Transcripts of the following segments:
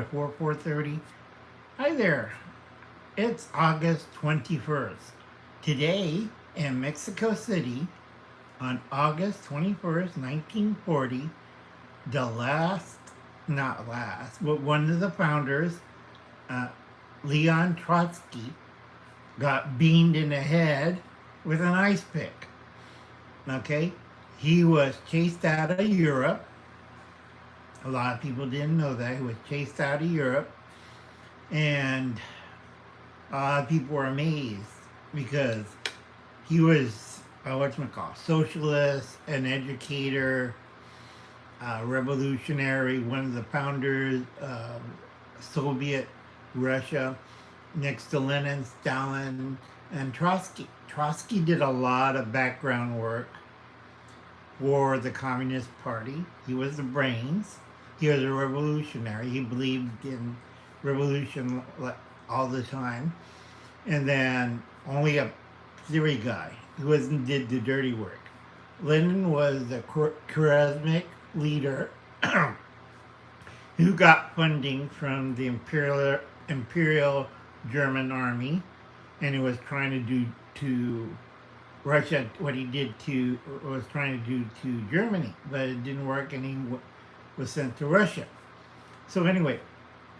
4:30. Hi there. It's August 21st. Today in Mexico City, on August 21st, 1940, the last, not last, but one of the founders, uh, Leon Trotsky, got beamed in the head with an ice pick. Okay? He was chased out of Europe. A lot of people didn't know that. He was chased out of Europe. And a lot of people were amazed because he was whatchamacallit, socialist, an educator, revolutionary, one of the founders of Soviet Russia, next to Lenin, Stalin, and Trotsky. Trotsky did a lot of background work for the Communist Party. He was the brains. He was a revolutionary. He believed in revolution all the time. And then only a theory guy who wasn't did the dirty work. Lenin was the charismatic leader who got funding from the Imperial German army, and he was trying to do to Russia what he did to was trying to do to Germany, but it didn't work, and he was sent to Russia. So anyway,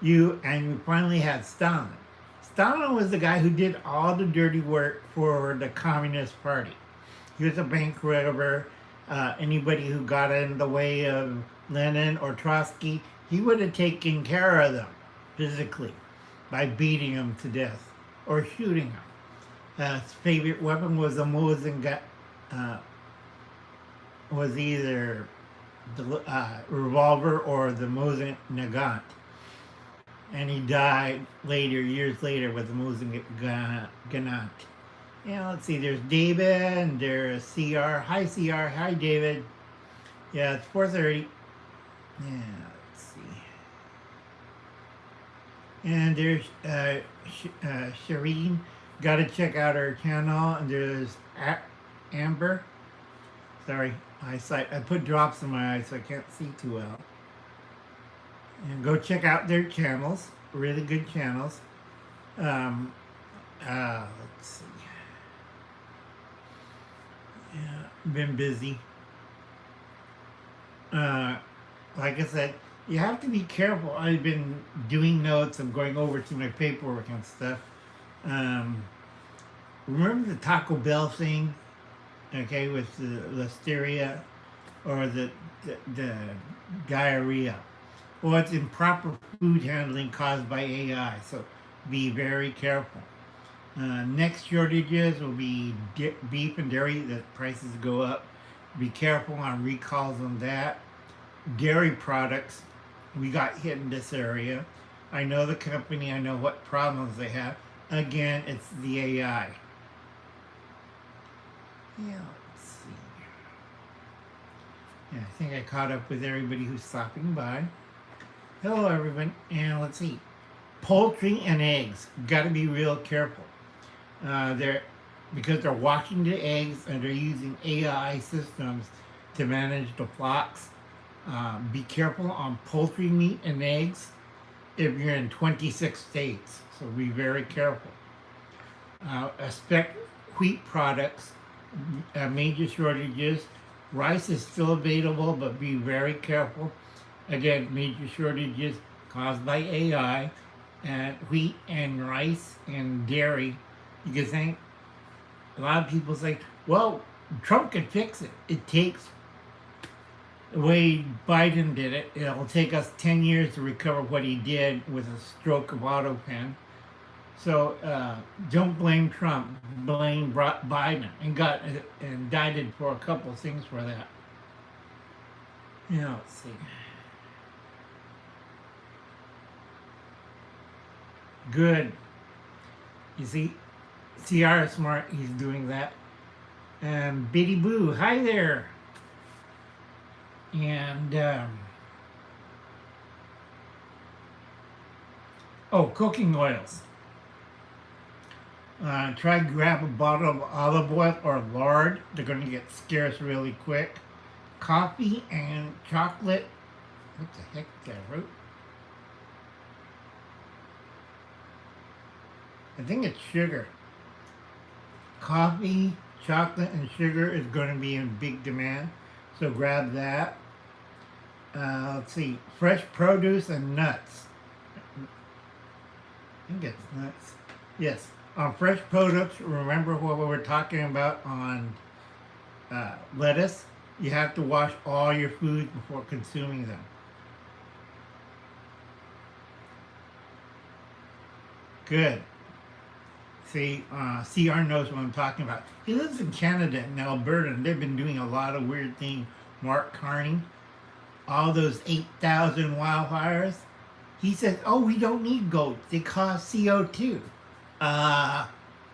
you finally had Stalin. Stalin was the guy who did all the dirty work for the Communist Party. He was a bank robber. Anybody who got in the way of Lenin or Trotsky, he would have taken care of them physically by beating them to death or shooting them. His favorite weapon was a Mosin gun, was either the revolver or the Mosin Nagant. And he died later, years later, with the Mosin Ganant. Yeah, let's see, there's David and there's CR. Hi, CR. Hi, David. Yeah, it's 4:30. Yeah, let's see. And there's Shireen. Got to check out her channel. And there's Amber. Sorry, eyesight. I put drops in my eyes so I can't see too well. And go check out their channels. Really good channels. Let's see. Yeah, been busy. Like I said, you have to be careful. I've been doing notes. I'm going over to my paperwork and stuff. Remember the Taco Bell thing? Okay, with the listeria or the diarrhea. Well, it's improper food handling caused by AI, so be very careful. Next shortages will be beef and dairy. The prices go up. Be careful on recalls on that. Dairy products, we got hit in this area. I know the company. I know what problems they have. Again, it's the AI. Yeah, let's see. Yeah, I think I caught up with everybody who's stopping by. Hello, everyone. And let's see. Poultry and eggs. Got to be real careful. Because they're washing the eggs and they're using AI systems to manage the flocks. Be careful on poultry meat and eggs if you're in 26 states. So be very careful. Expect wheat products, major shortages. Rice is still available, but be very careful. Again, major shortages caused by AI, and wheat and rice and dairy. You can think, a lot of people say, well, Trump can fix it. It takes, the way Biden did it, it'll take us 10 years to recover what he did with a stroke of autopen. So don't blame Trump, blame Biden, and got indicted for a couple of things for that. Yeah, let's see. Good. You see, CR is smart. He's doing that. And Biddy Boo, hi there. And cooking oils. Try to grab a bottle of olive oil or lard. They're going to get scarce really quick. Coffee and chocolate. What the heck did I wrote? I think it's sugar. Coffee, chocolate, and sugar is going to be in big demand. So grab that. Let's see. Fresh produce and nuts. I think it's nuts. Yes. On fresh produce, remember what we were talking about on lettuce? You have to wash all your foods before consuming them. Good. See, CR knows what I'm talking about. He lives in Canada and Alberta, and they've been doing a lot of weird things. Mark Carney, all those 8,000 wildfires. He says, oh, we don't need goats. They cause CO2. Uh,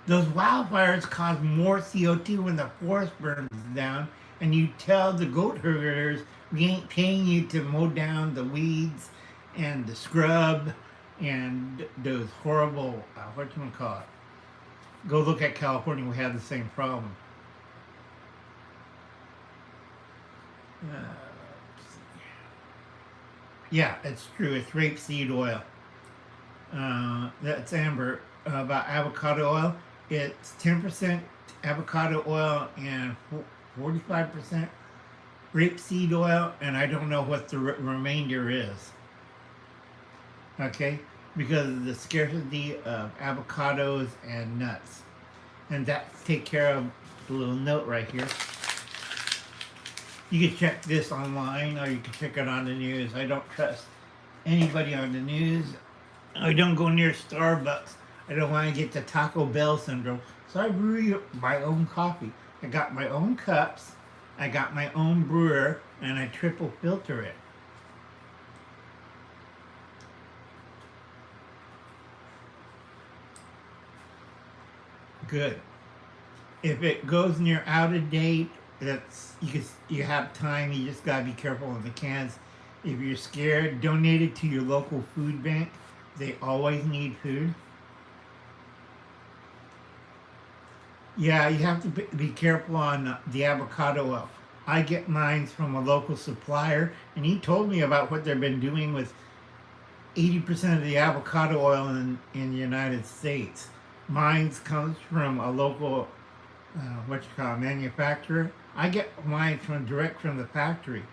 those wildfires cause more CO2 when the forest burns down, and you tell the goat herders, we ain't paying you to mow down the weeds and the scrub and those horrible, what you want to call it? Go look at California, we have the same problem. Yeah, it's true. It's rapeseed oil. That's amber. About avocado oil, it's 10% avocado oil and 45% rapeseed oil, and I don't know what the remainder is. Okay, because of the scarcity of avocados and nuts, and that take care of the little note right here. You can check this online or you can check it on the news. I don't trust anybody on the news. I don't go near Starbucks. I don't want to get the Taco Bell syndrome. So I brew my own coffee. I got my own cups. I got my own brewer, and I triple filter it. Good. If it goes near out of date, that's you have time. You just gotta be careful of the cans. If you're scared, donate it to your local food bank. They always need food. Yeah, you have to be careful on the avocado oil. I get mine from a local supplier, and he told me about what they've been doing with 80% of the avocado oil in the United States. Mine comes from a local, manufacturer. I get mine direct from the factory.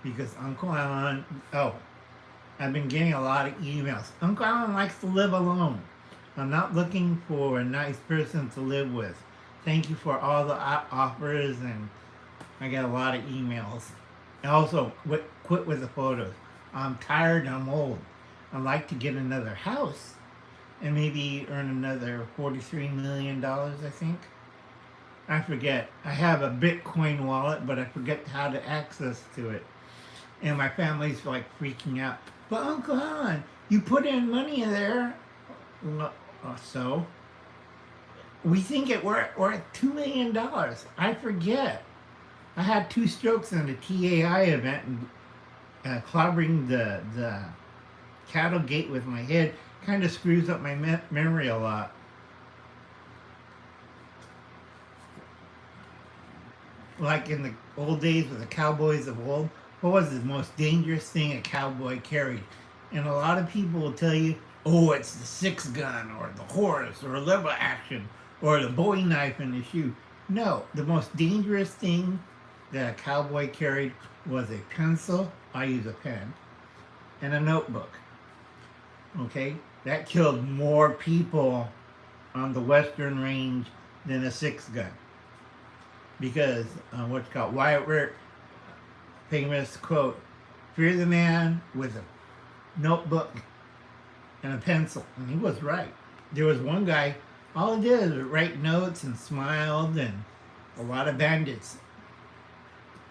Because Uncle Alan, I've been getting a lot of emails. Uncle Alan likes to live alone. I'm not looking for a nice person to live with. Thank you for all the offers, and I get a lot of emails. And also, quit with the photos. I'm tired, I'm old. I'd like to get another house and maybe earn another $43 million, I think. I forget. I have a Bitcoin wallet, but I forget how to access to it. And my family's like freaking out. But Uncle Alan, you put in money in there. So we think we're at $2 million. I forget. I had 2 strokes in the TAI event, and clobbering the cattle gate with my head kind of screws up my memory a lot. Like in the old days with the cowboys of old, what was the most dangerous thing a cowboy carried? And a lot of people will tell you, oh, it's the 6-gun or the horse or lever action or the Bowie knife in the shoe. No, the most dangerous thing that a cowboy carried was a pencil, I use a pen, and a notebook. Okay? That killed more people on the Western Range than a 6-gun. Because, what's called Wyatt Earp, famous quote, fear the man with a notebook and a pencil. And he was right. There was one guy, all he did was write notes and smiled, and a lot of bandits,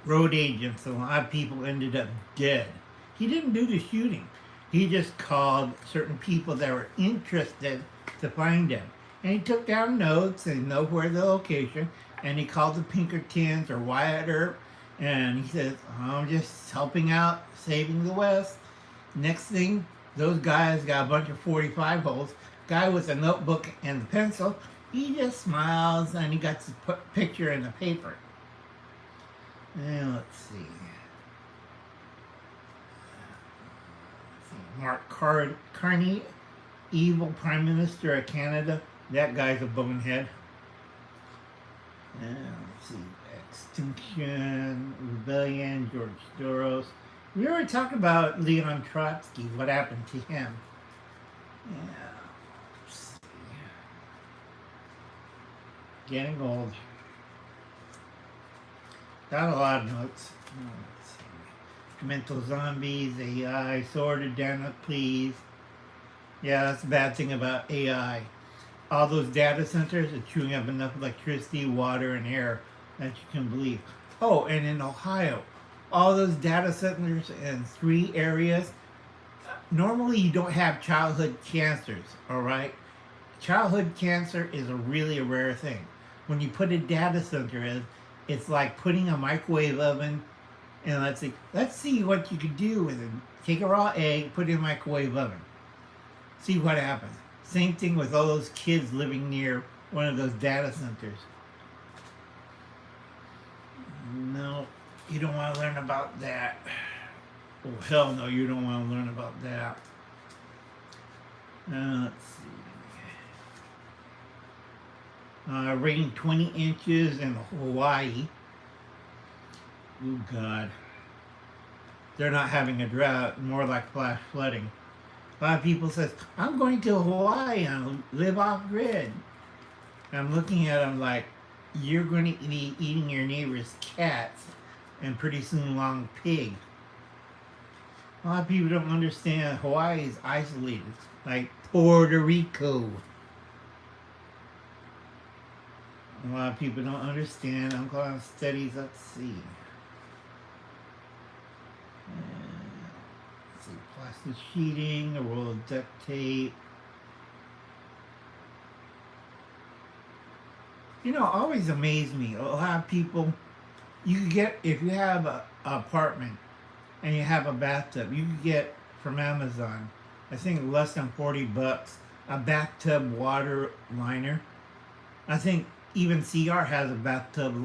road agents, a lot of people ended up dead. He didn't do the shooting. He just called certain people that were interested to find him. And he took down notes and know where the location, and he called the Pinkertons or Wyatt Earp, and he says, I'm just helping out, saving the West. Next thing, those guys got a bunch of 45 holes. Guy with a notebook and the pencil, he just smiles, and he got the picture in the paper. And let's see. Mark Carney, evil Prime Minister of Canada. That guy's a bonehead. Let's see. Extinction, Rebellion, George Soros. We already talked about Leon Trotsky. What happened to him? Yeah. Let's see. Getting old. Got a lot of notes. Let's see. Mental zombies, AI, sword of Damocles. Yeah, that's the bad thing about AI. All those data centers are chewing up enough electricity, water, and air that you can believe. Oh, and in Ohio, all those data centers in 3 areas. Normally, you don't have childhood cancers, all right? Childhood cancer is a rare thing. When you put a data center in, it's like putting a microwave oven, and let's see what you could do with it. Take a raw egg, put it in a microwave oven. See what happens. Same thing with all those kids living near one of those data centers. No, you don't want to learn about that. Oh, hell no, you don't want to learn about that. Let's see. Rain 20 inches in Hawaii. Oh, God. They're not having a drought, more like flash flooding. A lot of people says, I'm going to Hawaii and live off grid. I'm looking at them like, you're going to be eating your neighbor's cats and pretty soon along pig. A lot of people don't understand Hawaii is isolated, like Puerto Rico. A lot of people don't understand. I'm going to studies. Let's see. Let's see, plastic sheeting, a roll of duct tape. You know, always amazed me. A lot of people, you can get, if you have an apartment and you have a bathtub, you can get from Amazon, I think less than $40, a bathtub water liner. I think even CR has a bathtub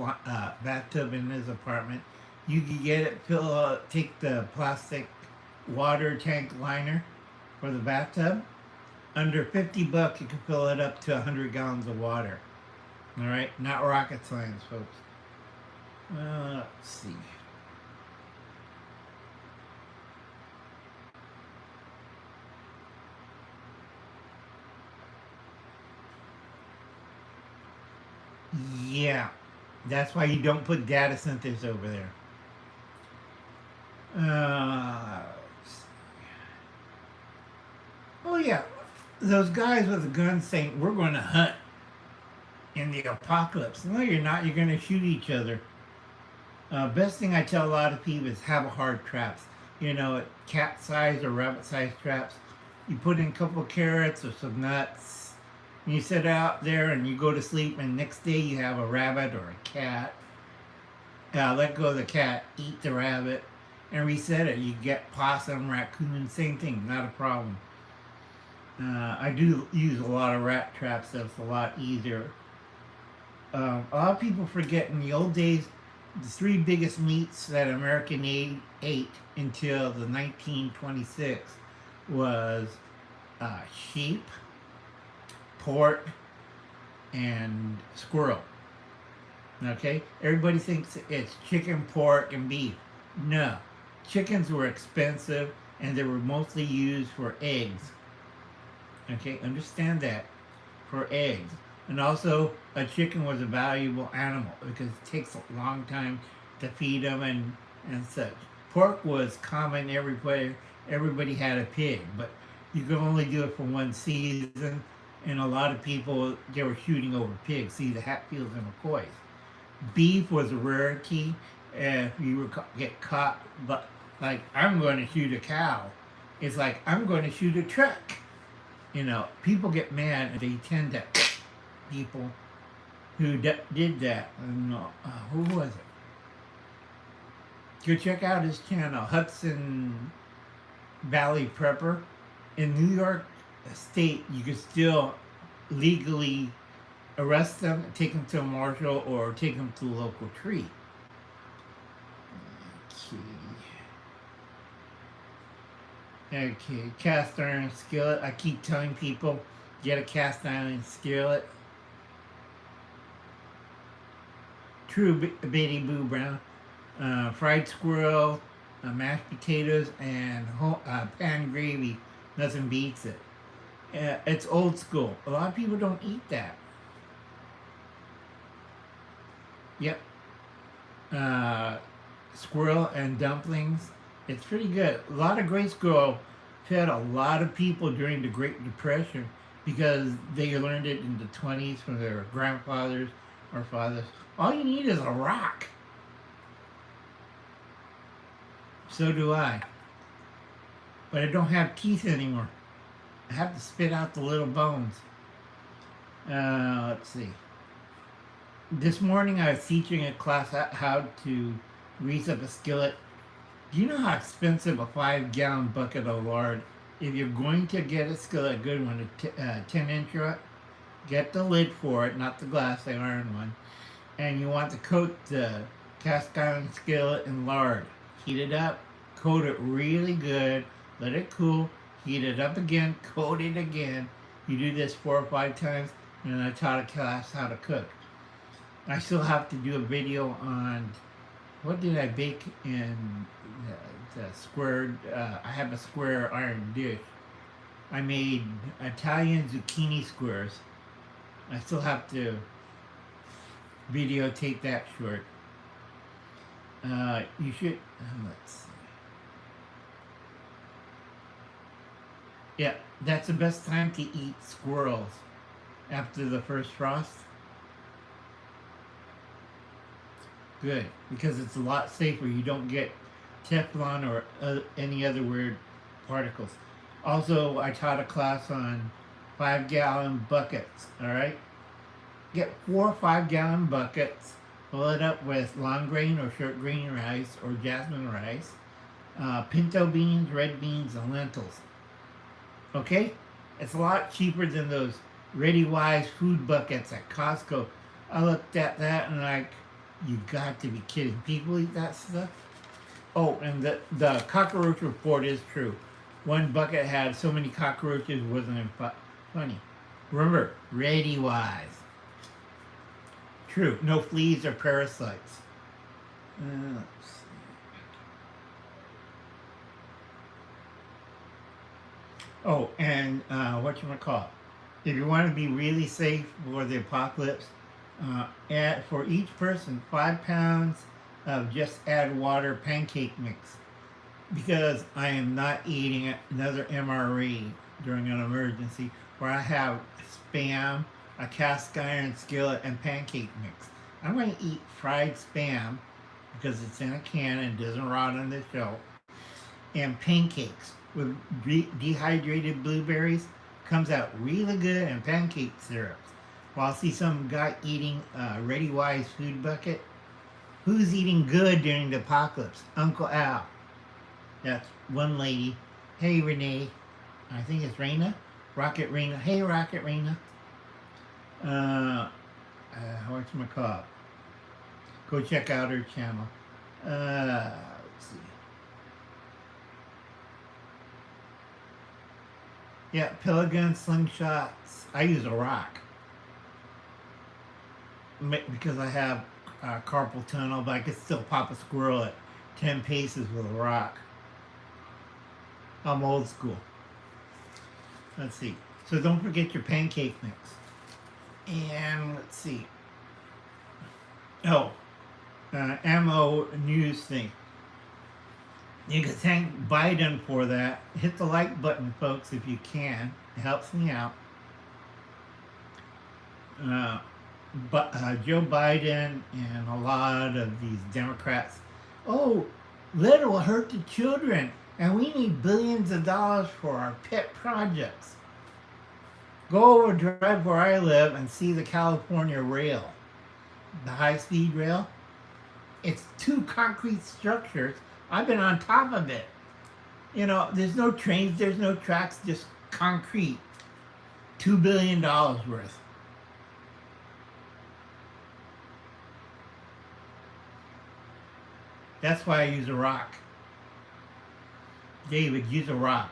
in his apartment. You can get it, take the plastic water tank liner for the bathtub. Under $50, you can fill it up to 100 gallons of water. All right, not rocket science, folks. Let's see. Yeah, that's why you don't put data centers over there. Oh yeah, those guys with the guns saying we're going to hunt in the apocalypse. No, you're not. You're going to shoot each other. Best thing I tell a lot of people is have a hard traps. You know, cat size or rabbit size traps. You put in a couple of carrots or some nuts. And you sit out there and you go to sleep, and next day you have a rabbit or a cat. Let go of the cat, eat the rabbit, and reset it. You get possum, raccoon, same thing, not a problem. I do use a lot of rat traps. That's a lot easier. A lot of people forget in the old days, the 3 biggest meats that American ate until the 1926 was sheep, pork, and squirrel. Okay? Everybody thinks it's chicken, pork, and beef. No. Chickens were expensive, and they were mostly used for eggs. Okay? Understand that. For eggs. And also, a chicken was a valuable animal because it takes a long time to feed them and such. Pork was common everywhere. Everybody had a pig, but you could only do it for one season. And a lot of people, they were shooting over pigs. See, the Hatfields and McCoys. Beef was a rarity. If you were get caught, but like, I'm going to shoot a cow. It's like, I'm going to shoot a truck. You know, people get mad and they tend to people who did that. And, who was it? Go check out his channel, Hudson Valley Prepper. In New York State, you can still legally arrest them, take them to a marshal, or take them to a local tree. Okay. Okay, cast iron skillet. I keep telling people, get a cast iron skillet. True Betty Boo Brown. Fried squirrel, mashed potatoes, and pan gravy. Nothing beats it. It's old school. A lot of people don't eat that. Yep. Uh, Squirrel and dumplings. It's pretty good. A lot of Great Squirrel fed a lot of people during the Great Depression because they learned it in the 20s from their grandfathers or fathers. All you need is a rock. So do I. But I don't have teeth anymore. I have to spit out the little bones. Let's see. This morning I was teaching a class how to grease up a skillet. Do you know how expensive a 5-gallon bucket of lard? If you're going to get a skillet, a good one, a 10-inch rut, get the lid for it, not the glass, the iron one. And you want to coat the cast iron skillet in lard. Heat it up, coat it really good, let it cool, heat it up again, coat it again. You do this 4 or 5 times, and I taught a class how to cook. I still have to do a video on what did I bake in the square. I have a square iron dish. I made Italian zucchini squares. I still have to videotape that short. You should, let's see. Yeah, that's the best time to eat squirrels after the first frost. Good, because it's a lot safer. You don't get Teflon or any other weird particles. Also, I taught a class on 5-gallon buckets, all right? Get 4 5-gallon buckets, fill it up with long grain or short grain rice or jasmine rice, pinto beans, red beans, and lentils. Okay? It's a lot cheaper than those Ready Wise food buckets at Costco. I looked at that and like, you got to be kidding. People eat that stuff? Oh, and the cockroach report is true. One bucket had so many cockroaches it wasn't funny. Remember, Ready Wise. True. No fleas or parasites. Let's see. Oh, and whatchamacallit. If you want to be really safe for the apocalypse, add for each person 5 pounds of just add water pancake mix, because I am not eating another MRE during an emergency where I have Spam, a cast iron skillet, and pancake mix. I'm going to eat fried Spam because it's in a can and doesn't rot on the shelf, and pancakes with dehydrated blueberries. Comes out really good, and pancake syrups. Well, I see some guy eating a Ready Wise food bucket. Who's eating good during the apocalypse? Uncle Al. That's one lady. Hey, Renee. I think it's Raina. Rocket Raina. Hey, Rocket Raina. Whatchamacallit? Go check out her channel. Let's see. Yeah, pellet gun, slingshots. I use a rock because I have carpal tunnel, but I can still pop a squirrel at 10 paces with a rock. I'm old school. Let's see. So don't forget your pancake mix. And let's see. Oh, ammo news thing. You can thank Biden for that. Hit the like button, folks, if you can. It helps me out. But Joe Biden and a lot of these Democrats, oh, lead will hurt the children, and we need billions of dollars for our pet projects. Go over, drive where I live, and see the California rail, the high-speed rail. It's 2 concrete structures. I've been on top of it. You know, there's no trains, there's no tracks, just concrete. $2 billion worth. That's why I use a rock. David, use a rock.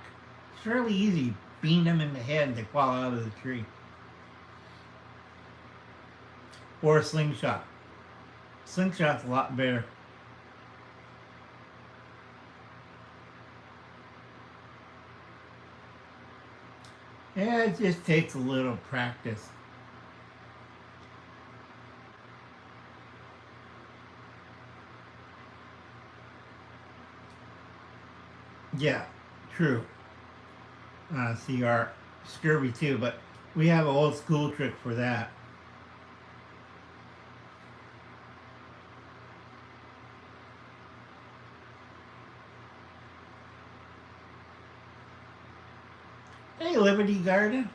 It's fairly easy. Beam them in the head and they fall out of the tree. Or a slingshot. Slingshot's a lot better. Yeah, it just takes a little practice. Yeah, true. See, our scurvy too, but we have an old school trick for that. Hey, Liberty Garden.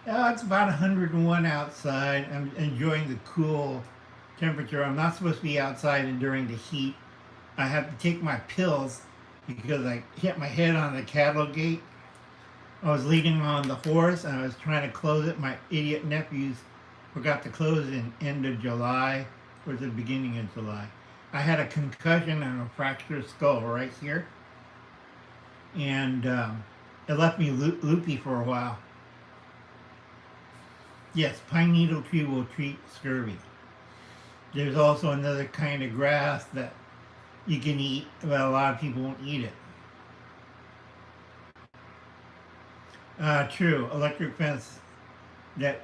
Oh, it's about 101 outside. I'm enjoying the cool temperature. I'm not supposed to be outside during the heat. I have to take my pills because I hit my head on the cattle gate. I was leading on the horse and I was trying to close it. My idiot nephews forgot to close it in end of July or the beginning of July. I had a concussion and a fractured skull right here. And it left me loopy for a while. Yes, pine needle tree will treat scurvy. There's also another kind of grass that you can eat, but a lot of people won't eat it. True, electric fence, that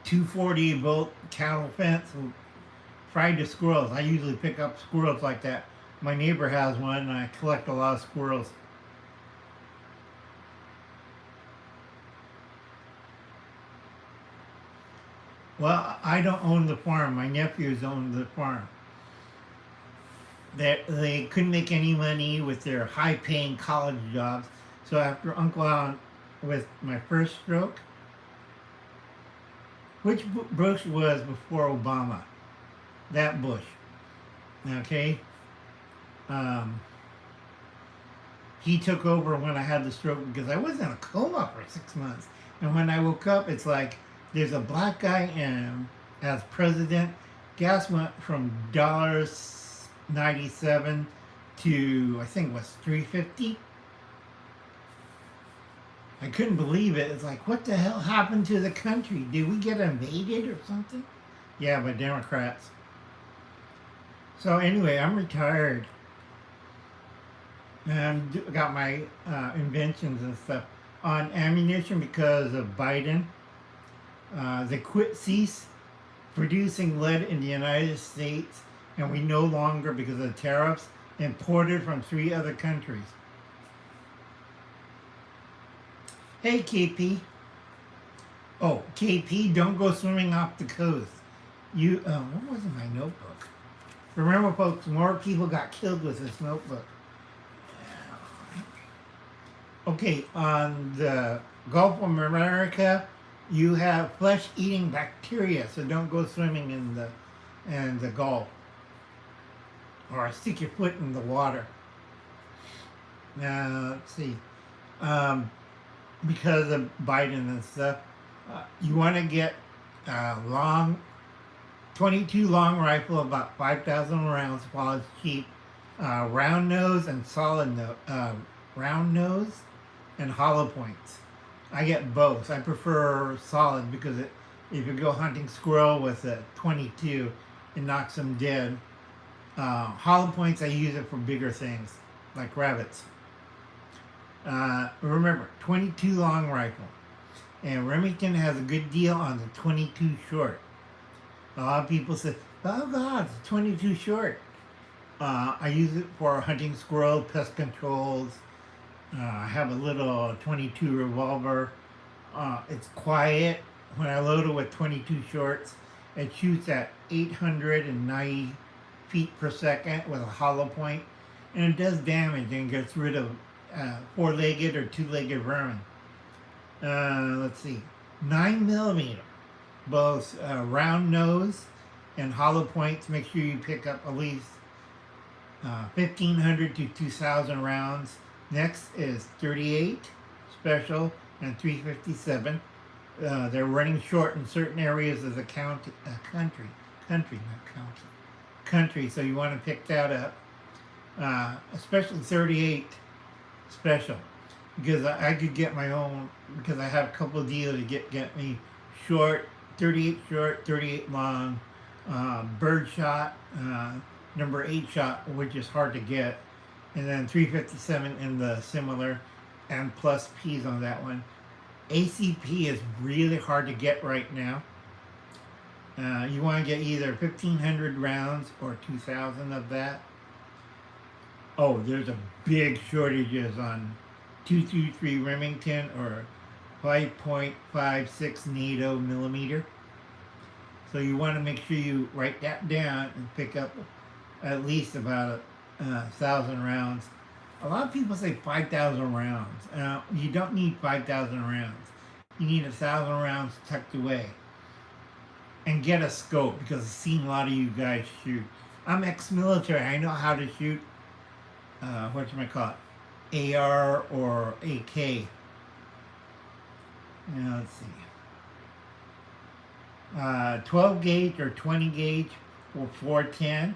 240-volt cattle fence will fry the squirrels. I usually pick up squirrels like that. My neighbor has one and I collect a lot of squirrels. Well, I don't own the farm. My nephews own the farm. They couldn't make any money with their high-paying college jobs. So after Uncle Alan, with my first stroke, which Bush was before Obama? That Bush. Okay? He took over when I had the stroke because I was in a coma for 6 months. And when I woke up, it's like there's a black guy in as president. Gas went from $97 to I think it was $3.50. I couldn't believe it. It's like, what the hell happened to the country? Did we get invaded or something? Yeah, by Democrats. So anyway, I'm retired. And I got my inventions and stuff on ammunition because of Biden. They cease producing lead in the United States, and we no longer, because of the tariffs, imported from 3 other countries. Hey, KP. Oh, KP, don't go swimming off the coast. What was in my notebook? Remember, folks, more people got killed with this notebook. Okay, on the Gulf of America, you have flesh-eating bacteria, so don't go swimming in the Gulf, or stick your foot in the water. Now, let's see. Because of Biden and stuff, you want to get a long 22 long rifle, about 5,000 rounds while it's cheap. Round nose and solid round nose and hollow points. I get both. I prefer solid because if you go hunting squirrel with a 22, it knocks them dead. Hollow points, I use it for bigger things like rabbits. Remember, 22 long rifle. And Remington has a good deal on the 22 short. A lot of people say, oh God, it's 22 short. I use it for hunting squirrel, pest controls. I have a little 22 revolver. It's quiet. When I load it with 22 shorts, it shoots at 890 feet per second with a hollow point, and it does damage and gets rid of 4-legged or 2-legged vermin. Let's see, 9mm, both round nose and hollow points. Make sure you pick up at least 1,500 to 2,000 rounds. Next is 38 special and 357. They're running short in certain areas of the country, so you want to pick that up. Especially 38 special. because I could get my own, because I have a couple of deals to get me short, 38 short, 38 long, bird shot, number 8 shot, which is hard to get, and then 357 in the similar, and plus P's on that one. ACP is really hard to get right now. You want to get either 1,500 rounds or 2,000 of that. Oh, there's a big shortages on 223 Remington or 5.56 NATO millimeter. So you want to make sure you write that down and pick up at least about 1,000 rounds. A lot of people say 5,000 rounds. You don't need 5,000 rounds. You need 1,000 rounds tucked away. And get a scope, because I've seen a lot of you guys shoot. I'm ex-military. I know how to shoot, whatchamacallit, AR or AK. Now, let's see. 12 gauge or 20 gauge or 410.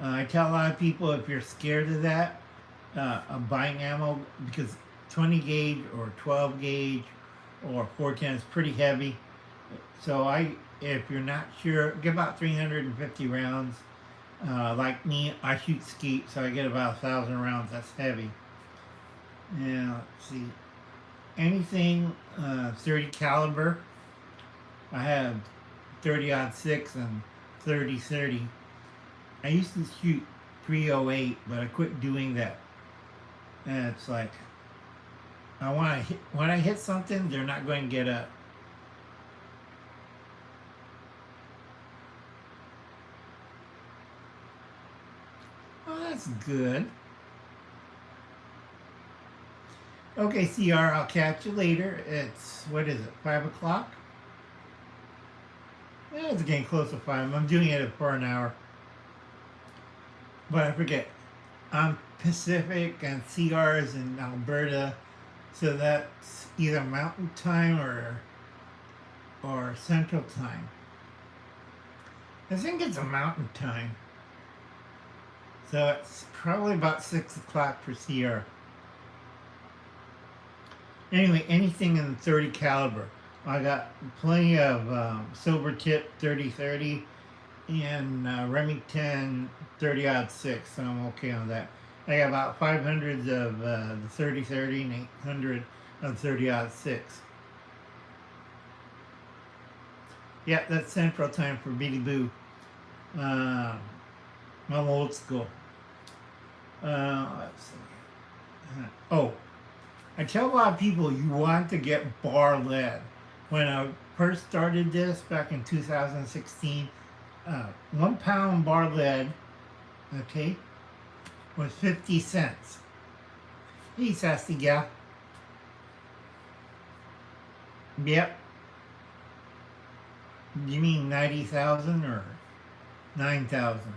I tell a lot of people, if you're scared of that, of buying ammo, because 20 gauge or 12 gauge or 410 is pretty heavy. So if you're not sure, get about 350 rounds. Like me, I shoot skeet, so I get about 1,000 rounds. That's heavy. Now, let's see. Anything 30 caliber. I have 30-06 and 30-30. I used to shoot 308, but I quit doing that. And it's like, when I hit something, they're not going to get up. Oh, that's good. Okay, CR, I'll catch you later. It's, what is it, 5 o'clock? Yeah, it's getting close to 5. I'm doing it for an hour. But I forget, I'm Pacific and CR's in Alberta, so that's either Mountain Time or Central Time. I think it's a Mountain Time. So it's probably about 6 o'clock for CR. Anyway, anything in the 30 caliber. I got plenty of silver tip 30-30 and Remington 30-06, so I'm okay on that. I got about 500s of the 30-30 and 800 of 30-06. Yeah, that's Central Time for Billy Boo. I'm old school. Let's see. Oh, I tell a lot of people you want to get bar lead. When I first started this back in 2016, 1 pound bar lead, okay, was 50 cents. Hey, sassy gal. Yep. You mean 90,000 or 9,000?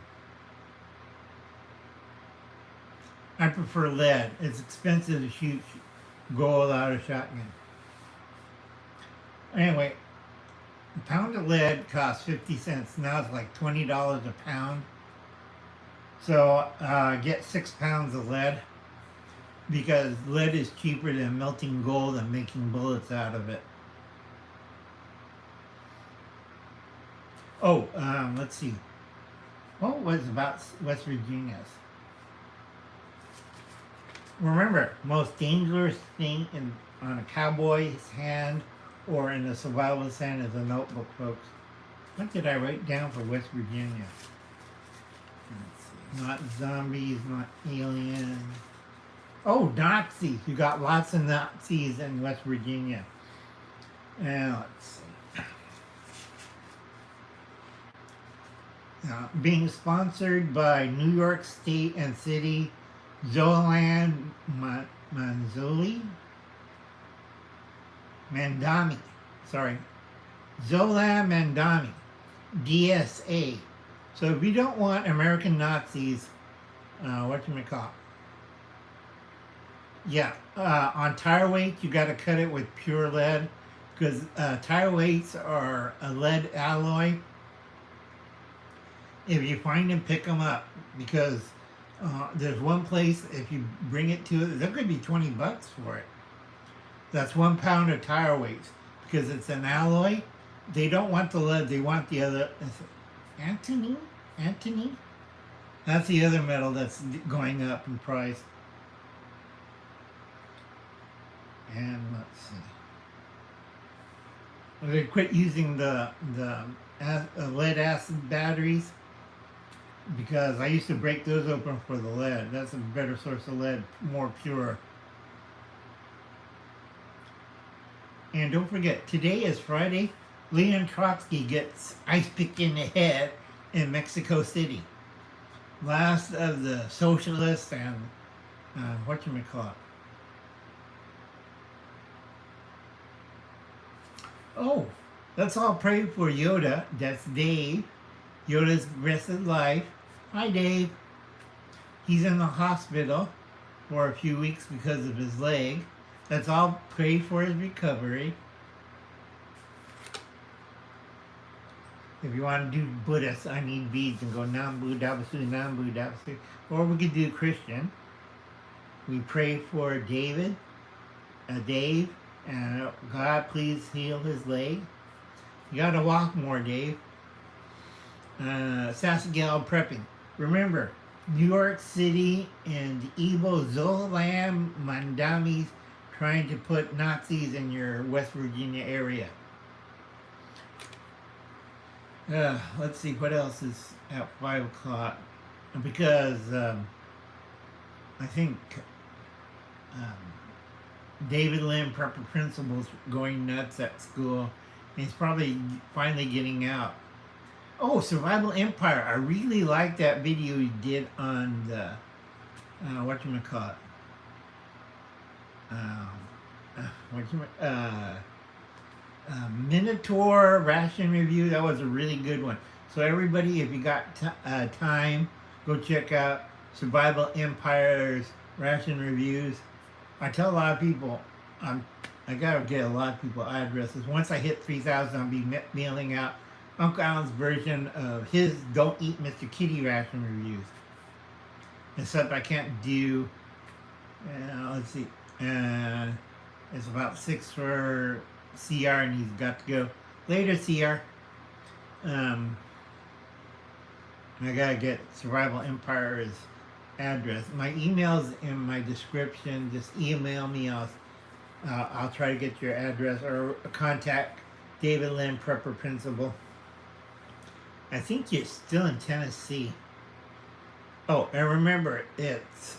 I prefer lead. It's expensive to shoot gold out of shotgun. Anyway, a pound of lead costs 50 cents. Now it's like $20 a pound. So get 6 pounds of lead, because lead is cheaper than melting gold and making bullets out of it. Oh, let's see. What was about West Virginia's? Remember, most dangerous thing on a cowboy's hand or in a survivalist's hand is a notebook, folks. What did I write down for West Virginia? Let's see. Not zombies, not aliens. Oh, Nazis. You got lots of Nazis in West Virginia. Now, let's see. Being sponsored by New York State and City, Zolan Mandami, Zolan Mandami, DSA. So if you don't want American Nazis, whatchamacallit? Yeah, on tire weights, you got to cut it with pure lead, because tire weights are a lead alloy. If you find them, pick them up, because there's one place, if you bring it to it, there could be $20 for it. That's 1 pound of tire weights. Because it's an alloy, they don't want the lead, they want the other. Is it antimony? Antimony? That's the other metal that's going up in price. And let's see. I'm going to quit using the lead acid batteries because I used to break those open for the lead. That's a better source of lead, more pure. And don't forget, today is Friday. Leon Trotsky gets ice picked in the head in Mexico City. Last of the socialists and whatchamacallit. Oh, let's all pray for Yoda. That's Dave. Yoda's rest of life. Hi, Dave. He's in the hospital for a few weeks because of his leg. Let's all pray for his recovery. If you want to do Buddhist, I need beads and go Nambu Dabasu, Nambu Dabasu. Or we could do Christian. We pray for Dave, and God please heal his leg. You got to walk more, Dave. Sassy Gal prepping. Remember, New York City and the Igbo Zolam Mandamis trying to put Nazis in your West Virginia area. Let's see what else is at 5 o'clock. Because I think David Lynn, Prepper Principal's going nuts at school. And he's probably finally getting out. Oh, Survival Empire. I really like that video he did on the, whatchamacallit. Minotaur ration review. That was a really good one. So everybody, if you got time, go check out Survival Empire's ration reviews. I tell a lot of people, I gotta get a lot of people addresses. Once I hit 3,000, I'll be mailing out Uncle Alan's version of his Don't Eat Mr. Kitty ration reviews. Except I can't do, let's see, it's about 6 for CR and he's got to go. Later, CR. I gotta get Survival Empire's address. My email's in my description. Just email me. I'll try to get your address or contact David Lynn, Prepper Principal. I think you're still in Tennessee. Oh, and remember, it's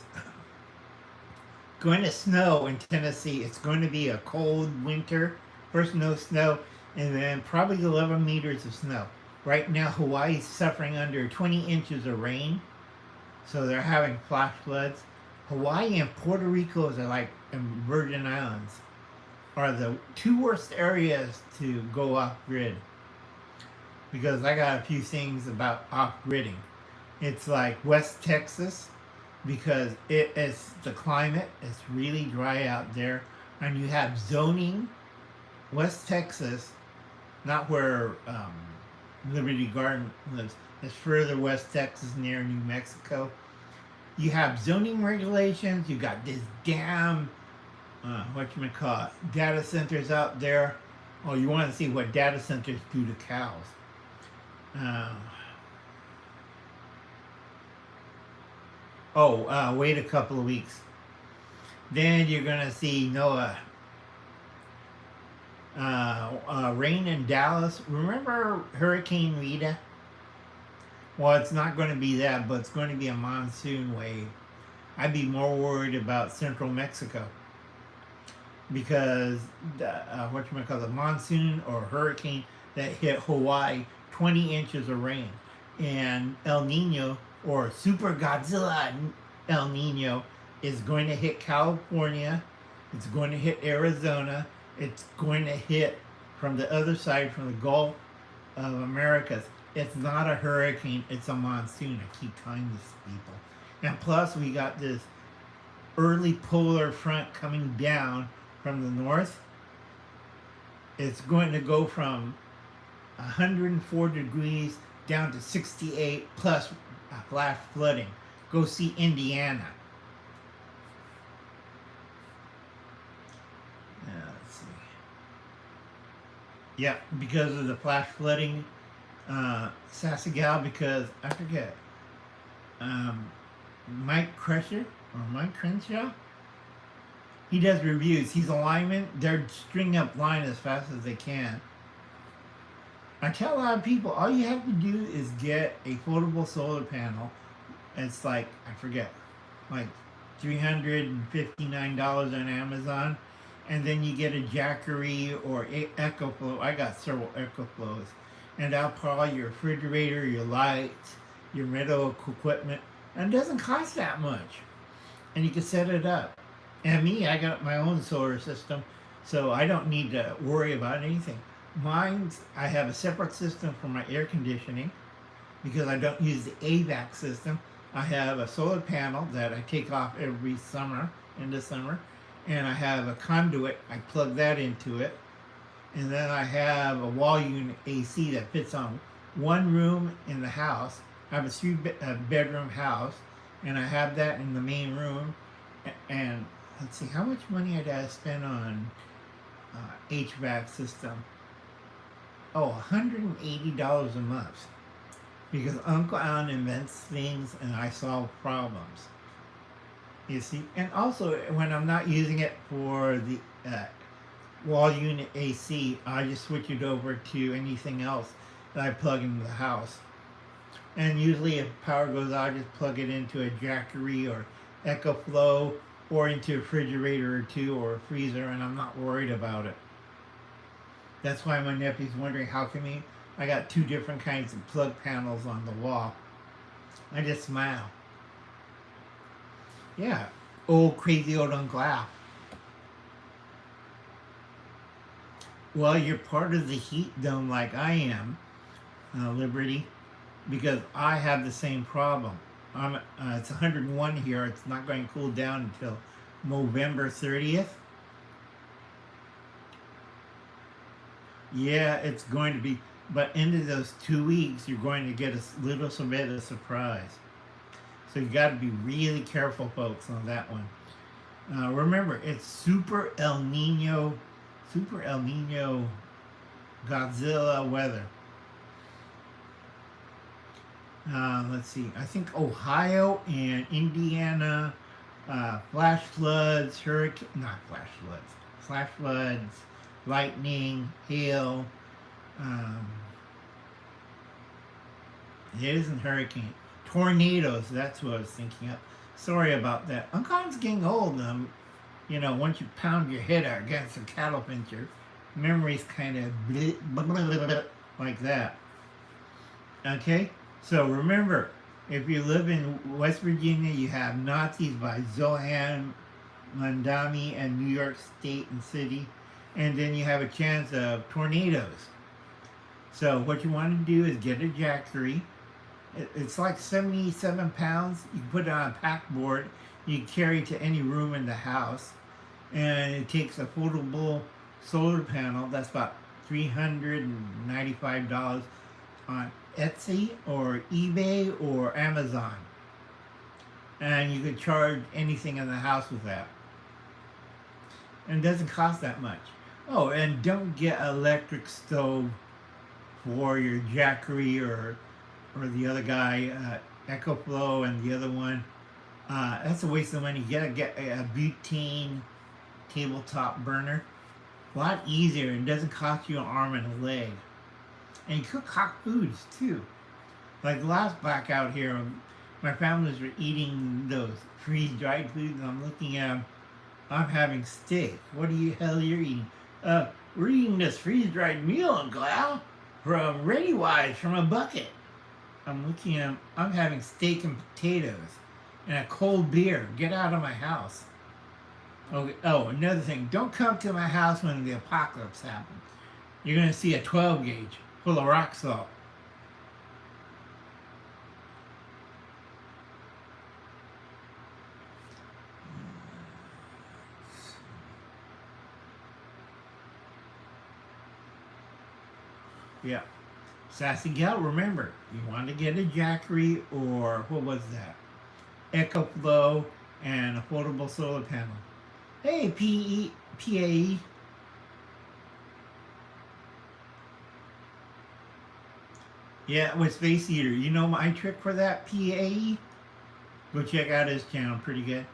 going to snow in Tennessee. It's going to be a cold winter. First no snow, and then probably 11 meters of snow. Right now, Hawaii's suffering under 20 inches of rain. So they're having flash floods. Hawaii and Puerto Rico are like Virgin Islands. Are the 2 worst areas to go off-grid. Because I got a few things about off-gridding. It's like West Texas, because it's the climate, it's really dry out there. And you have zoning, West Texas, not where Liberty Garden lives. It's further West Texas near New Mexico. You have zoning regulations. You got this damn, data centers out there. Oh, you want to see what data centers do to cows. Wait a couple of weeks. Then you're going to see NOAA. Rain in Dallas. Remember Hurricane Rita? Well, it's not going to be that, but it's going to be a monsoon wave. I'd be more worried about central Mexico. Because the monsoon or hurricane that hit Hawaii, 20 inches of rain. And El Nino, or Super Godzilla El Nino, is going to hit California. It's going to hit Arizona. It's going to hit from the other side, from the Gulf of Americas. It's not a hurricane, it's a monsoon. I keep telling these people. And plus, we got this early polar front coming down from the north. It's going to go from 104 degrees down to 68 plus flash flooding. Go see Indiana. Yeah, because of the flash flooding, Sassy Gal, because I forget, um, Mike Crusher or Mike Crenshaw, he does reviews. He's a lineman. They're stringing up line as fast as they can. I tell a lot of people, all you have to do is get a foldable solar panel. It's like, I forget, like $359 on Amazon. And then you get a Jackery or EcoFlow. I got several EcoFlows. And that'll power your refrigerator, your lights, your medical equipment. And it doesn't cost that much. And you can set it up. And me, I got my own solar system, so I don't need to worry about anything. Mine's, I have a separate system for my air conditioning because I don't use the AVAC system. I have a solar panel that I take off every summer, in the summer, and I have a conduit. I plug that into it, and then I have a wall unit AC that fits on one room in the house. I have a three-bedroom house, and I have that in the main room. And let's see, how much money I gotta spend on HVAC system? Oh, $180 a month. Because Uncle Alan invents things and I solve problems. You see? And also, when I'm not using it for the wall unit AC, I just switch it over to anything else that I plug into the house. And usually if power goes out, I just plug it into a Jackery or EcoFlow or into a refrigerator or two or a freezer, and I'm not worried about it. That's why my nephew's wondering how come I got two different kinds of plug panels on the wall. I just smile. Yeah, old crazy old Uncle Al. Well, you're part of the heat dome like I am, Liberty, because I have the same problem. It's 101 here. It's not going to cool down until November 30th. Yeah, it's going to be. But into those 2 weeks, you're going to get a little bit of surprise. So you got to be really careful, folks, on that one. Remember, it's Super El Nino Godzilla weather. Let's see. I think Ohio and Indiana, flash floods, flash floods, lightning, hail. It isn't hurricane. Tornadoes, that's what I was thinking of. Sorry about that. Uncle Alan's getting old. Once you pound your head against a cattle pincher, memories kind of like that. Okay? So remember, if you live in West Virginia, you have Nazis by Zohan Mandami and New York State and City. And then you have a chance of tornadoes. So what you want to do is get a Jackery. It's like 77 pounds. You put it on a pack board. You carry it to any room in the house. And it takes a foldable solar panel. That's about $395 on Etsy or eBay or Amazon. And you could charge anything in the house with that. And it doesn't cost that much. Oh, and don't get an electric stove for your Jackery or the other guy, EcoFlow, and the other one. That's a waste of money. You gotta get a butane tabletop burner. A lot easier and doesn't cost you an arm and a leg. And you cook hot foods too. Like the last blackout here, my families were eating those freeze-dried foods, and I'm looking at them. I'm having steak. What the hell you're eating? We're eating this freeze-dried meal, Uncle Al, from ReadyWise, from a bucket. I'm looking at them. I'm having steak and potatoes and a cold beer. Get out of my house. Okay. Oh, another thing. Don't come to my house when the apocalypse happens. You're going to see a 12 gauge full of rock salt. Yeah. Sassy Gal, remember, you want to get a Jackery or what was that? EcoFlow and a foldable solar panel. Hey, PAE. Yeah, with Space Eater. You know my trick for that, PAE? Go check out his channel, pretty good.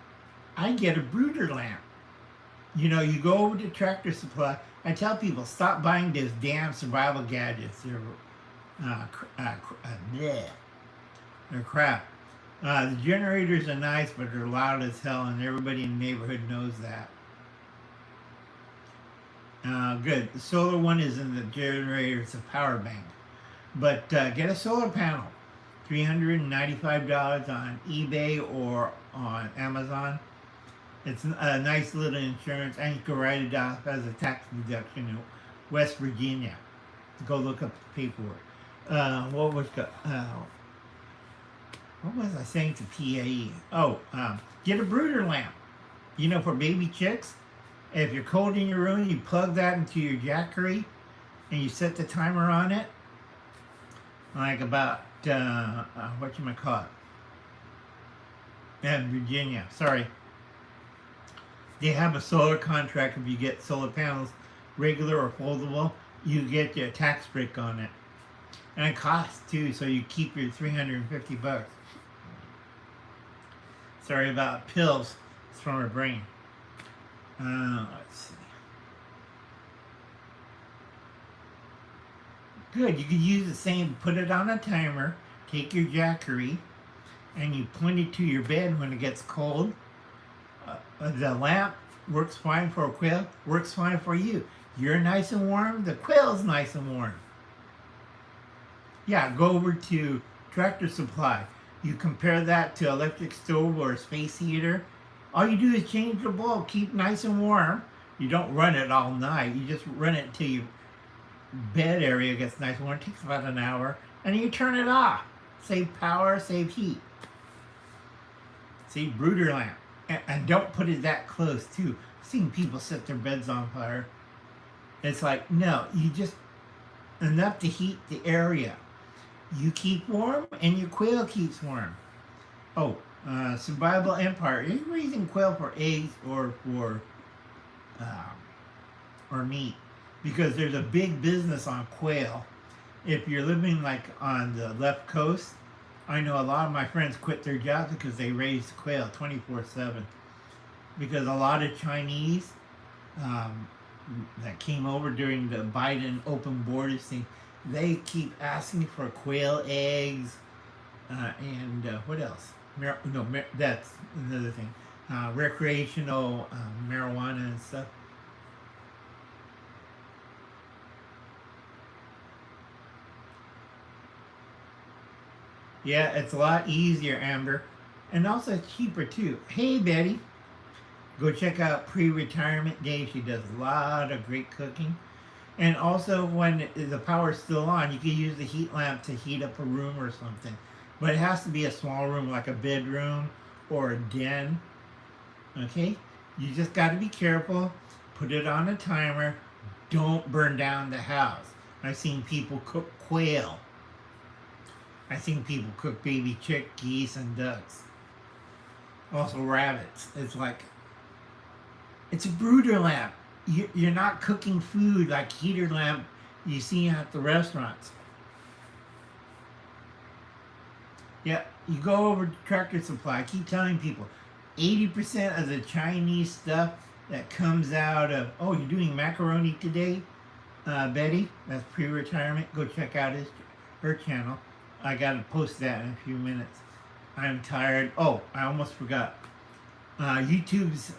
I get a brooder lamp. You know, you go over to Tractor Supply. I tell people, stop buying those damn survival gadgets. Bleh. They're crap. The generators are nice, but they're loud as hell, and everybody in the neighborhood knows that. Good. The solar one is in the generator. It's a power bank. But get a solar panel. $395 on eBay or on Amazon. It's a nice little insurance, and you can write it off as a tax deduction in West Virginia. Go look up the paperwork. What was I saying to PAE? Oh, get a brooder lamp. You know, for baby chicks. If you're cold in your room, you plug that into your Jackery, and you set the timer on it. Like about whatchamacallit? Virginia. Sorry. They have a solar contract. If you get solar panels, regular or foldable, you get your tax break on it. And it costs too, so you keep your $350. Sorry about pills. It's from my brain. Let's see. Good. You could use the same, put it on a timer, take your Jackery, and you point it to your bed when it gets cold. The lamp works fine for a quail, works fine for you. You're nice and warm, the quail's nice and warm. Yeah, go over to Tractor Supply. You compare that to electric stove or a space heater. All you do is change the bulb, keep nice and warm. You don't run it all night. You just run it till your bed area gets nice and warm. It takes about an hour. And you turn it off. Save power, save heat. See, brooder lamp. And don't put it that close, too. I've seen people set their beds on fire. It's like, no, you just, enough to heat the area. You keep warm, and your quail keeps warm. Oh, Survival Empire. Are you raising quail for eggs or for meat? Because there's a big business on quail. If you're living like on the left coast, I know a lot of my friends quit their jobs because they raised quail 24/7. Because a lot of Chinese that came over during the Biden open borders thing, they keep asking for quail eggs and what else? That's another thing. Recreational marijuana and stuff. Yeah, it's a lot easier, Amber. And also it's cheaper too. Hey, Betty. Go check out Pre-Retirement Day. She does a lot of great cooking. And also when the power's still on, you can use the heat lamp to heat up a room or something. But it has to be a small room, like a bedroom or a den. Okay? You just got to be careful. Put it on a timer. Don't burn down the house. I've seen people cook quail. I've seen people cook baby chick, geese, and ducks. Also rabbits. It's like, it's a brooder lamp. You're not cooking food like heater lamp you see at the restaurants. Yeah, you go over to Tractor Supply. I keep telling people, 80% of the Chinese stuff that comes out of, oh, you're doing macaroni today, Betty? That's Pre-Retirement. Go check out her channel. I got to post that in a few minutes. I'm tired. Oh, I almost forgot. YouTube's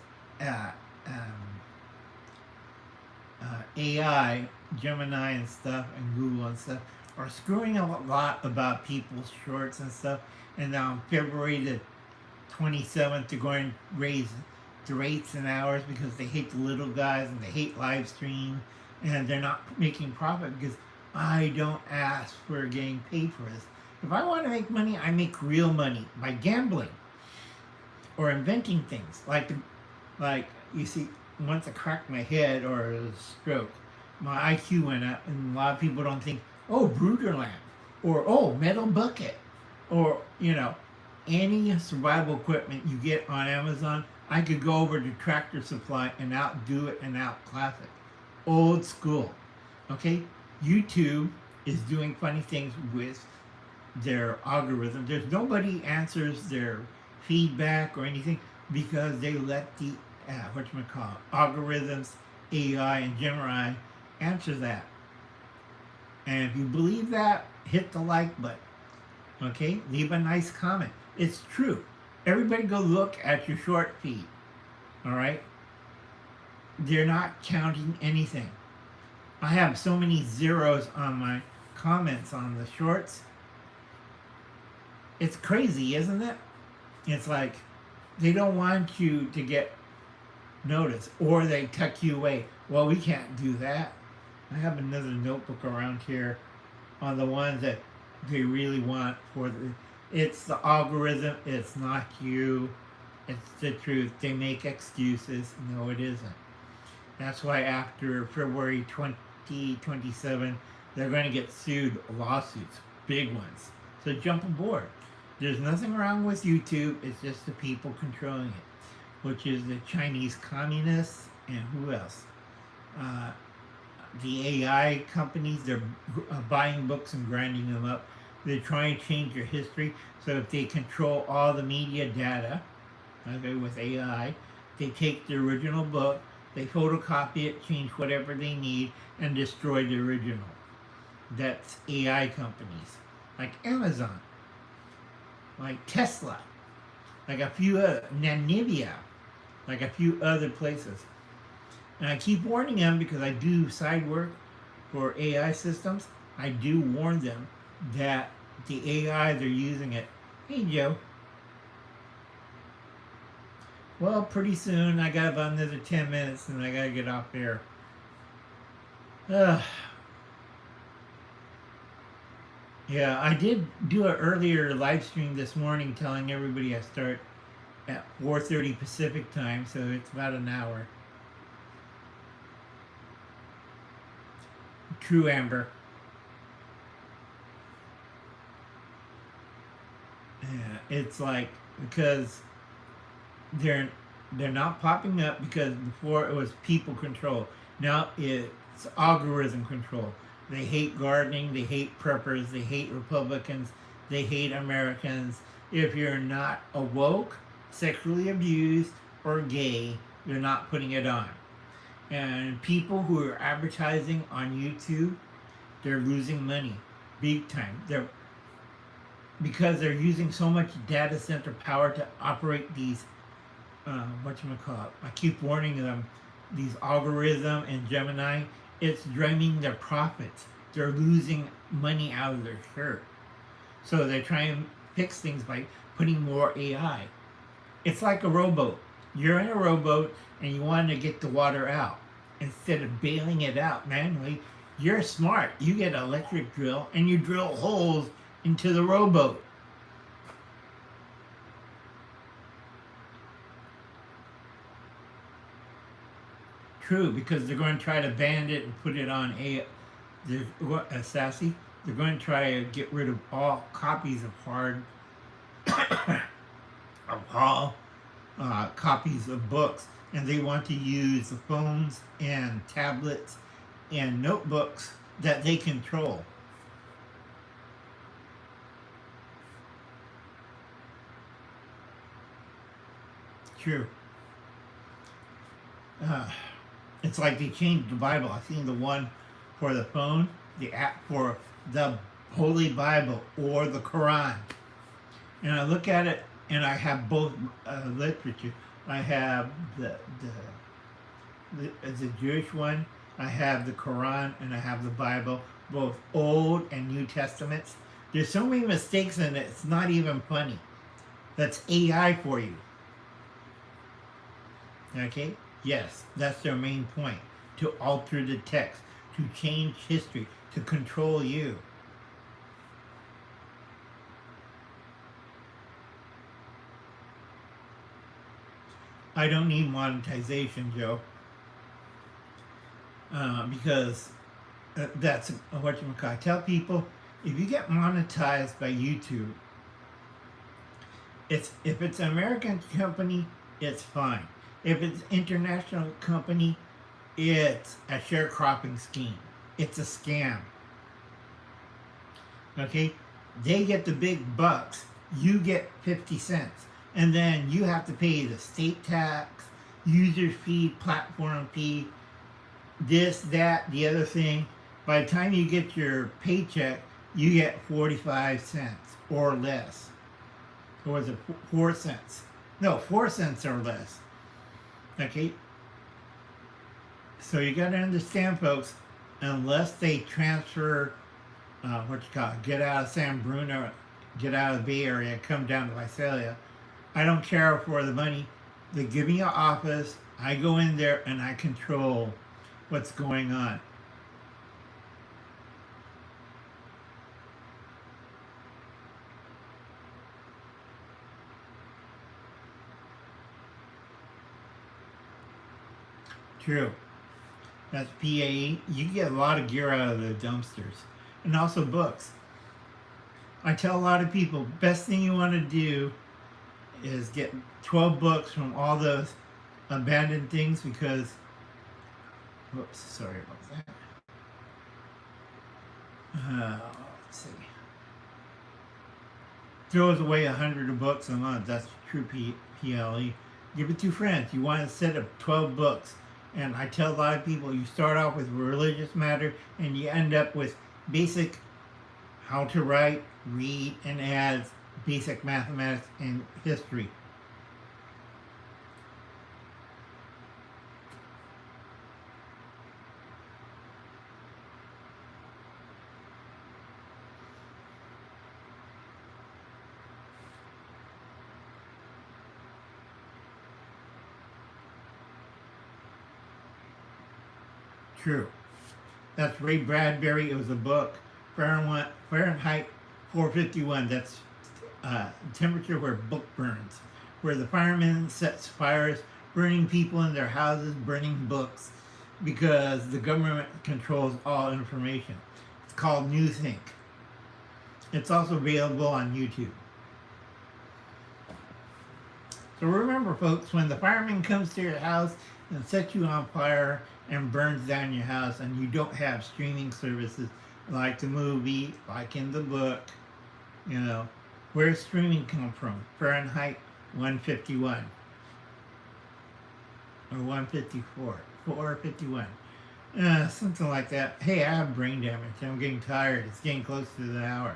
AI, Gemini and stuff, and Google and stuff are screwing up a lot about people's shorts and stuff. And now on February the 27th, they're going to raise the rates and hours because they hate the little guys and they hate live stream, and they're not making profit because I don't ask for getting paid for this. If I want to make money, I make real money by gambling or inventing things. Like you see, once I cracked my head or a stroke, my IQ went up, and a lot of people don't think, oh, brooder lamp, or oh, metal bucket, or any survival equipment you get on Amazon. I could go over to Tractor Supply and outdo it and outclass it. Old school. Okay? YouTube is doing funny things with their algorithm. There's nobody answers their feedback or anything because they let the whatchamacallit, algorithms, AI, and Gemini answer that. And if you believe that, hit the like button. Okay? Leave a nice comment. It's true. Everybody go look at your short feed. All right? They're not counting anything. I have so many zeros on my comments on the shorts. It's crazy, isn't it? It's like they don't want you to get noticed or they tuck you away. Well, we can't do that. I have another notebook around here on the ones that they really want for the. It's the algorithm. It's not you. It's the truth. They make excuses. No, it isn't. That's why after February 2027, they're going to get sued, lawsuits, big ones. So jump aboard. There's nothing wrong with YouTube. It's just the people controlling it, which is the Chinese communists and who else? The AI companies, they're buying books and grinding them up. They're trying to change your history. So if they control all the media data, okay, with AI, they take the original book, they photocopy it, change whatever they need, and destroy the original. That's AI companies. Like Amazon, like Tesla, like a few other, Namibia, like a few other places. And I keep warning them because I do side work for AI systems. I do warn them that the AI, they're using it. Hey, Joe. Well, pretty soon I got about another 10 minutes and I got to get off there. Yeah, I did do an earlier live stream this morning telling everybody I start at 4:30 Pacific time, so it's about an hour. True, Amber. Yeah, it's like because they're not popping up because before it was people control. Now it's algorithm control. They hate gardening, they hate preppers, they hate Republicans, they hate Americans. If you're not awoke, sexually abused, or gay, they're not putting it on. And people who are advertising on YouTube, they're losing money big time. Because they're using so much data center power to operate these whatchamacallit. I keep warning them, these algorithm and Gemini, it's draining their profits. They're losing money out of their shirt. So they're trying to fix things by putting more AI. It's like a rowboat. You're in a rowboat and you want to get the water out. Instead of bailing it out manually, you're smart. You get an electric drill and you drill holes into the rowboat. True, because they're going to try to ban it and put it on sassy. They're going to try to get rid of all copies of copies of books, and they want to use the phones and tablets and notebooks that they control. True. It's like they changed the Bible. I've seen the one for the phone, the app for the Holy Bible or the Quran. And I look at it and I have both literature. I have the Jewish one, I have the Quran, and I have the Bible, both Old and New Testaments. There's so many mistakes in it, it's not even funny. That's AI for you. Okay? Yes, that's their main point. To alter the text, to change history, to control you. I don't need monetization, Joe. Because that's what you I tell people, if you get monetized by YouTube, if it's an American company, it's fine. If it's an international company, it's a sharecropping scheme. It's a scam. Okay, they get the big bucks. You get 50 cents, and then you have to pay the state tax, user fee, platform fee, this, that, the other thing. By the time you get your paycheck, you get 45 cents or less. Or was it 4 cents? No, 4 cents or less. Okay, so you got to understand, folks, unless they transfer, what you call it, get out of San Bruno, get out of the Bay Area, come down to Visalia, I don't care for the money. They give me an office, I go in there and I control what's going on. True. That's PAE. You get a lot of gear out of the dumpsters. And also books. I tell a lot of people, best thing you want to do is get 12 books from all those abandoned things because, whoops, sorry about that. Let's see. Throws away 100 books a month. That's true PLE. Give it to friends. You want to set up 12 books. And I tell a lot of people, you start off with religious matter and you end up with basic how to write, read, and add basic mathematics and history. True. That's Ray Bradbury. It was a book. Fahrenheit 451. That's temperature where book burns. Where the fireman sets fires, burning people in their houses, burning books, because the government controls all information. It's called Newsync. It's also available on YouTube. So remember, folks, when the fireman comes to your house and sets you on fire and burns down your house and you don't have streaming services like the movie, like in the book, you know, where's streaming come from? Fahrenheit 151 or 154, 451, something like that. Hey, I have brain damage. I'm getting tired. It's getting close to the hour.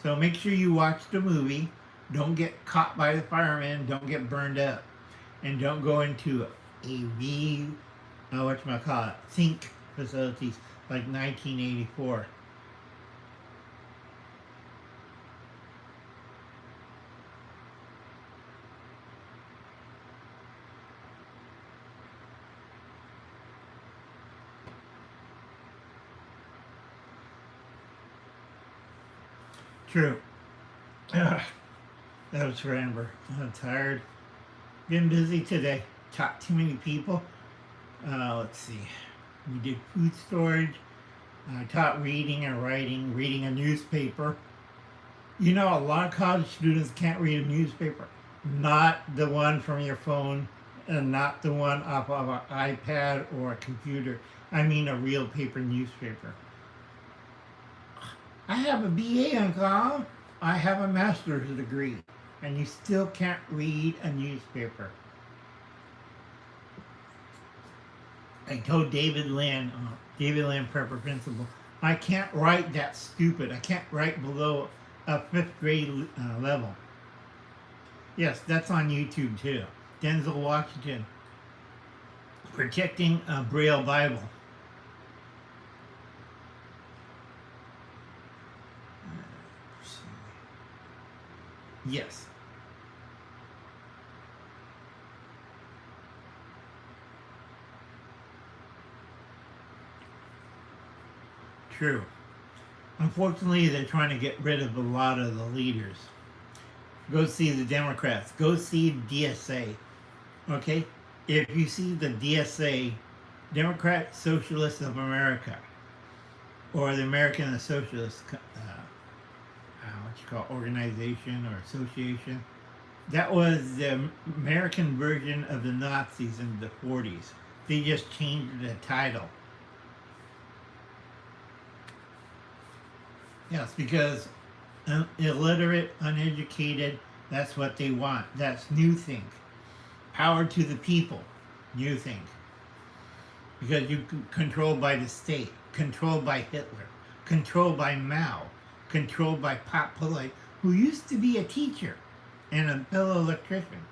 So make sure you watch the movie. Don't get caught by the fireman. Don't get burned up. And don't go into think facilities like 1984. True. Ugh, that was for Amber. I'm tired. Been busy today. Taught too many people. Let's see. We did food storage. I taught reading and writing, reading a newspaper. You know, a lot of college students can't read a newspaper. Not the one from your phone and not the one off of an iPad or a computer. I mean a real paper newspaper. I have a BA, Uncle. I have a master's degree. And you still can't read a newspaper. I told David Land Prepper Principal, I can't write that stupid. I can't write below a 5th grade level. Yes, that's on YouTube too. Denzel Washington, protecting a Braille Bible. Yes. True. Unfortunately, they're trying to get rid of a lot of the leaders. Go see the Democrats. Go see DSA. Okay? If you see the DSA, Democrat Socialists of America, or the American Socialist, organization or association, that was the American version of the Nazis in the 40s. They just changed the title. Yes, because illiterate, uneducated, that's what they want. That's new think. Power to the people, new think. Because you controlled by the state, controlled by Hitler, controlled by Mao, controlled by Pop Polite, who used to be a teacher and a fellow electrician.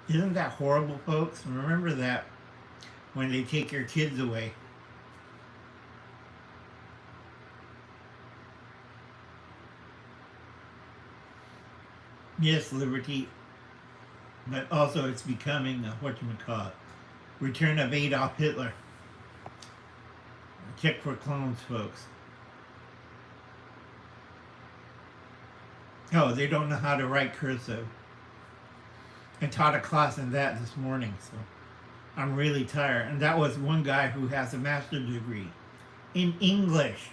Isn't that horrible, folks? Remember that when they take your kids away. Yes, liberty, but also it's becoming a whatchamacallit, return of Adolf Hitler. Check for clones, folks. Oh, they don't know how to write cursive. I taught a class in that this morning, so I'm really tired. And that was one guy who has a master's degree in English.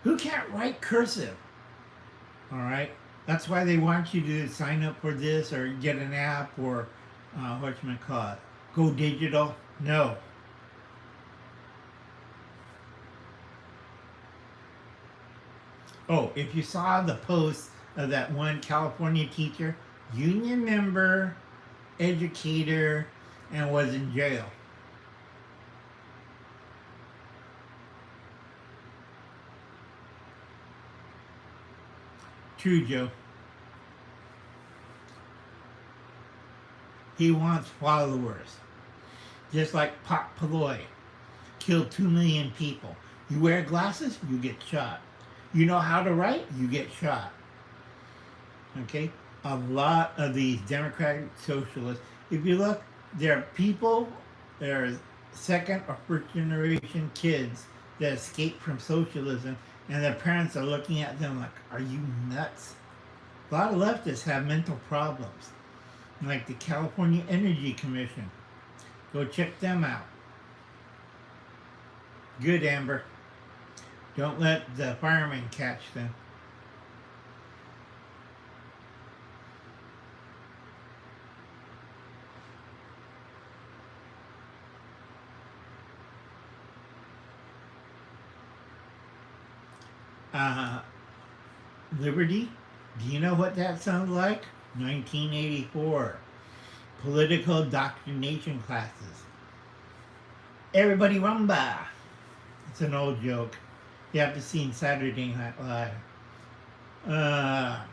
Who can't write cursive? All right? That's why they want you to sign up for this or get an app or whatchamacallit, go digital. No. Oh, if you saw the post of that one California teacher, union member, educator, and was in jail. True, Joe. He wants followers. Just like Pop Poloi killed 2 million people. You wear glasses, you get shot. You know how to write, you get shot. Okay? A lot of these democratic socialists, if you look, there are people, there are second or first generation kids that escaped from socialism, and their parents are looking at them like, are you nuts? A lot of leftists have mental problems, like the California Energy Commission. Go check them out. Good, Amber. Don't let the firemen catch them. Liberty, do you know what that sounds like? 1984. Political indoctrination classes. Everybody rumba. It's an old joke. You have to see in Saturday Night Live.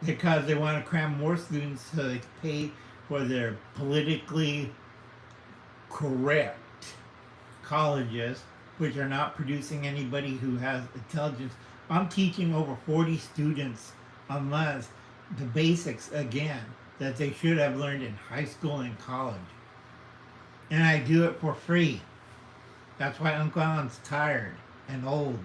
Because they want to cram more students so they can pay for their politically correct colleges, which are not producing anybody who has intelligence. I'm teaching over 40 students a month the basics again that they should have learned in high school and college. And I do it for free. That's why Uncle Alan's tired and old.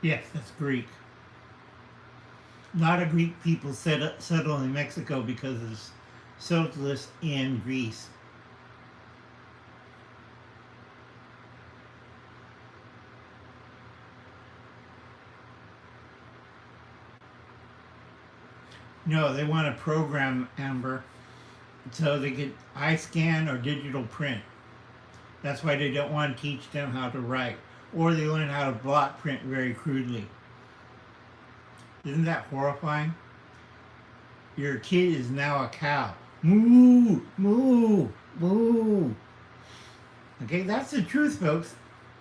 Yes, that's Greek. A lot of Greek people settle in Mexico because of socialists in Greece. No, they want to program, Amber, so they get eye scan or digital print. That's why they don't want to teach them how to write. Or they learn how to block print very crudely. Isn't that horrifying? Your kid is now a cow. Moo, moo, moo. Okay, that's the truth, folks.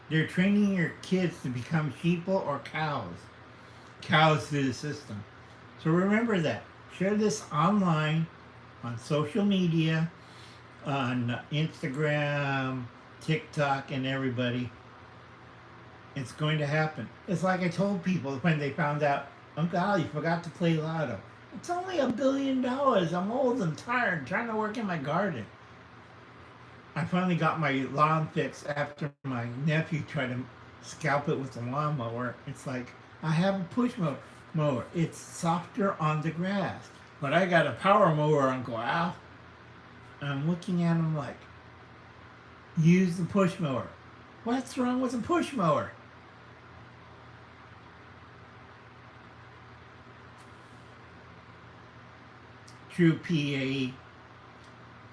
They're training your kids to become sheeple or cows. Cows through the system. So remember that. Share this online, on social media, on Instagram, TikTok, and everybody. It's going to happen. It's like I told people when they found out, Uncle Al, you forgot to play lotto. It's only $1 billion. I'm old and tired, I'm trying to work in my garden. I finally got my lawn fixed after my nephew tried to scalp it with a lawnmower. It's like, I have a push mower. mower. It's softer on the grass. But I got a power mower, Uncle Al. I'm looking at him like, use the push mower. What's wrong with a push mower? True PAE.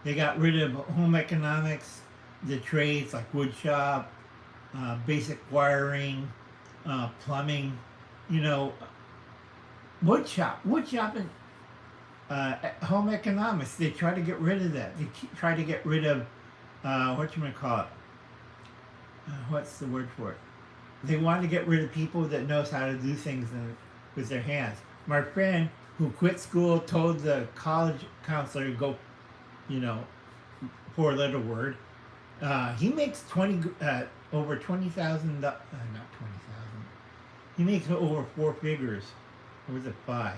They got rid of home economics, the trades like wood shop, basic wiring, plumbing. You know, wood shop, and home economics. They try to get rid of that. They try to get rid of whatchamacallit. What's the word for it? They want to get rid of people that knows how to do things with their hands. My friend who quit school told the college counselor to go, you know, poor little word. He makes over 20,000. Not 20,000. He makes over 4 figures. Or was it 5?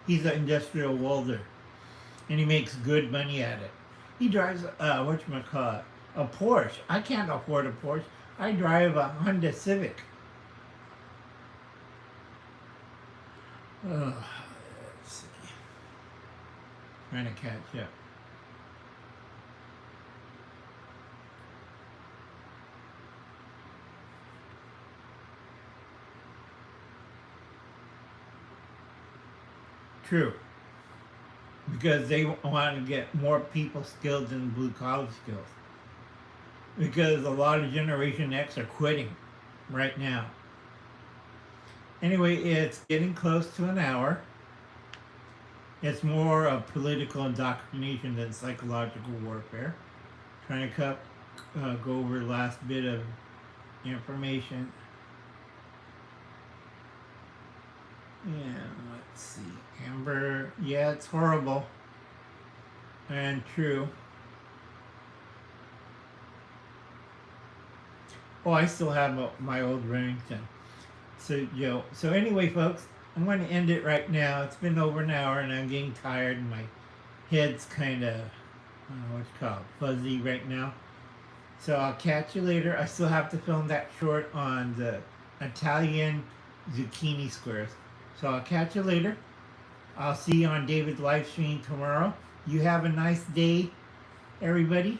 He's an industrial welder, and he makes good money at it. He drives whatchamacallit, a Porsche. I can't afford a Porsche. I drive a Honda Civic. Oh, let's see. Trying to catch up. True. Because they want to get more people skilled in blue collar skills. Because a lot of Generation X are quitting right now. Anyway, it's getting close to an hour. It's more of political indoctrination than psychological warfare. Trying to go over the last bit of information. And let's see. Amber, yeah, it's horrible. And true. Oh, I still have my old Remington. So anyway, folks, I'm going to end it right now. It's been over an hour, and I'm getting tired, and my head's kind of, what's it called, fuzzy right now. So I'll catch you later. I still have to film that short on the Italian zucchini squares. So I'll catch you later. I'll see you on David's live stream tomorrow. You have a nice day, everybody.